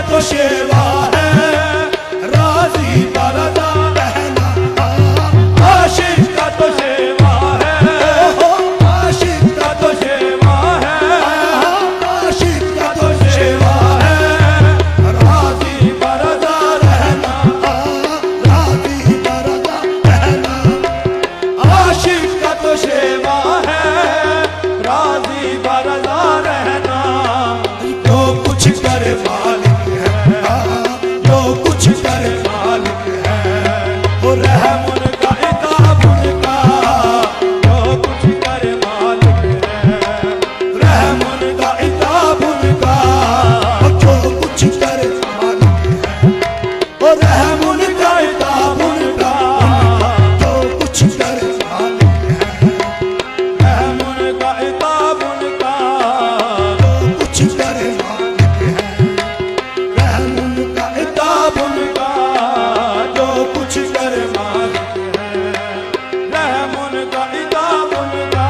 तो शेवा है, राजी बरदा रहना। आशिक का तो शेवा है, आशिक का तो शेवा है, आशिक का तो शेवा है, राजी बरदा रहना, राजी बरदा रहना। आशिक का तो शेवा है, राजी बरदा रहना। जो कुछ करे मालिक है, जो कुछ करे मालिक है, वो रहम उनका इताब उनका। जो कुछ करे मालिक है, रहम उनका इताब उनका। जो कुछ करे मालिक है, वो रहम उनका इताब उनका। जो कुछ करे मालिक है, रहम उनका इताब उनका। जो कुछ करे मालिक है, रहम उनका इताब उनका। जो कुछ करे मालिक है, रहम उनका इताब उनका।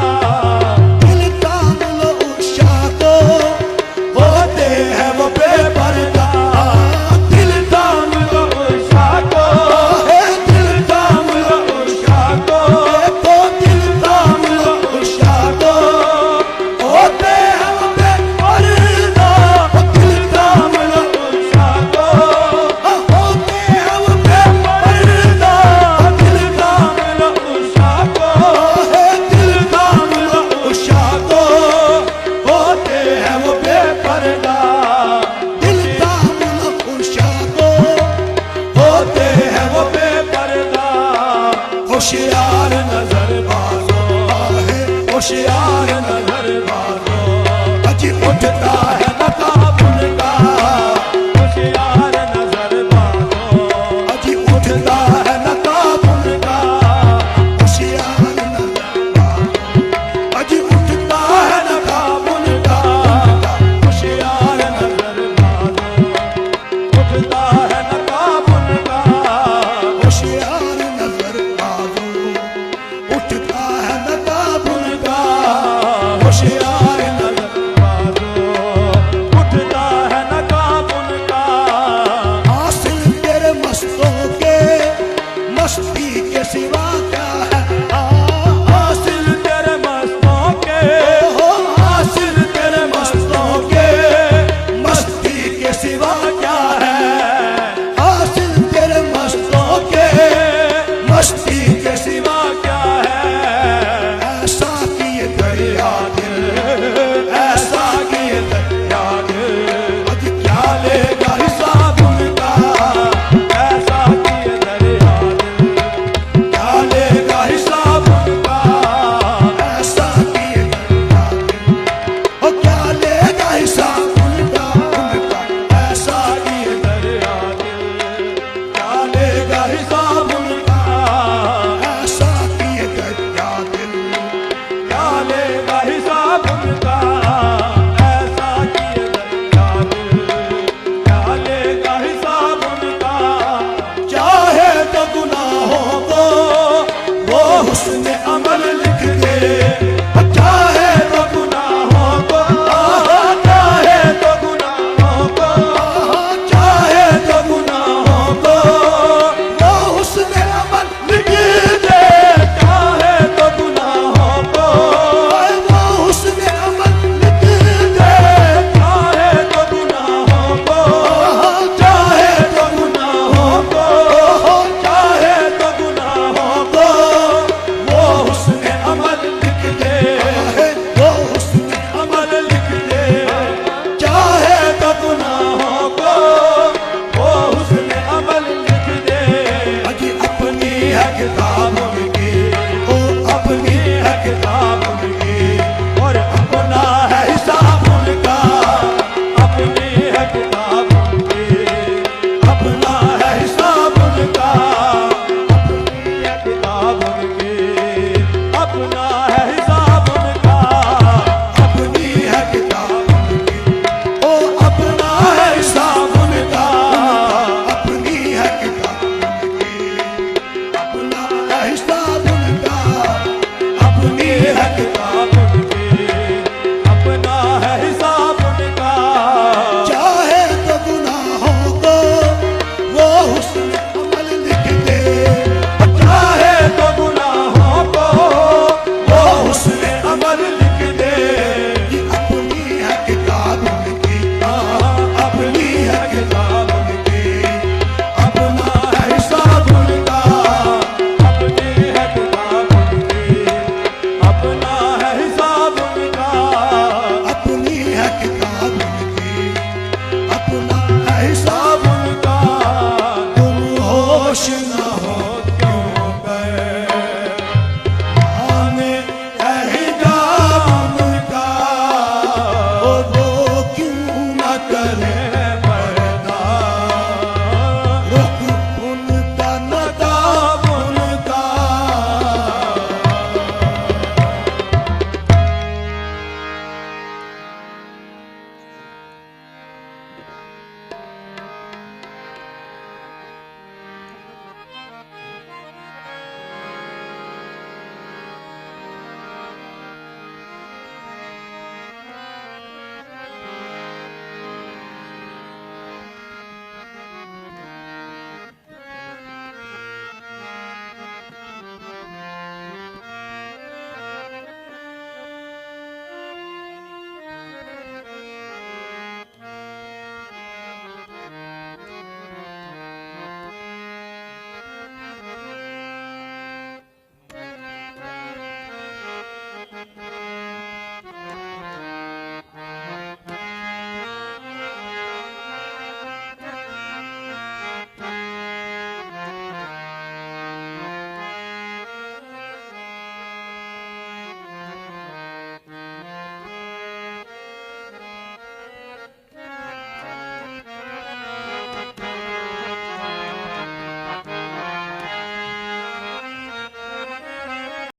दिल काम लो उषा को, होते हैं वो बेपर्दा। दिल काम लो उषा को, दिल काम लो उषा को, दिल काम लो उषा को, होते हैं वो बेपर्दा। दिल काम लो उषा को, होते हैं वो बेपर्दा। दिल काम लो उषा को, दिल काम लो उषा को, होते हैं वो बेपर्दा। दिल काम लो उषा को, होते हैं वो बेपर्दा। होशियार नजर बाजो है, होशियार नजर बाजो। अजी उठता है नकाब उनका, होशियार नजर बाजो। अजी उठता है नकाब उनका, होशियार नजर बाजो। अजी उठता है नकाब उनका, होशियार नजर बाजो। उठता है नकाब उनका, होशियार नजर बाजो। उठता है नकाब उनका, होशियार नजर बाजो। उठता है नकाब उनका। हासिल तेरे मस्तों के, मस्ती के सिवा क्या है। हासिल तेरे मस्तों के, हासिल तेरे मस्तों के, मस्ती के सिवा क्या है।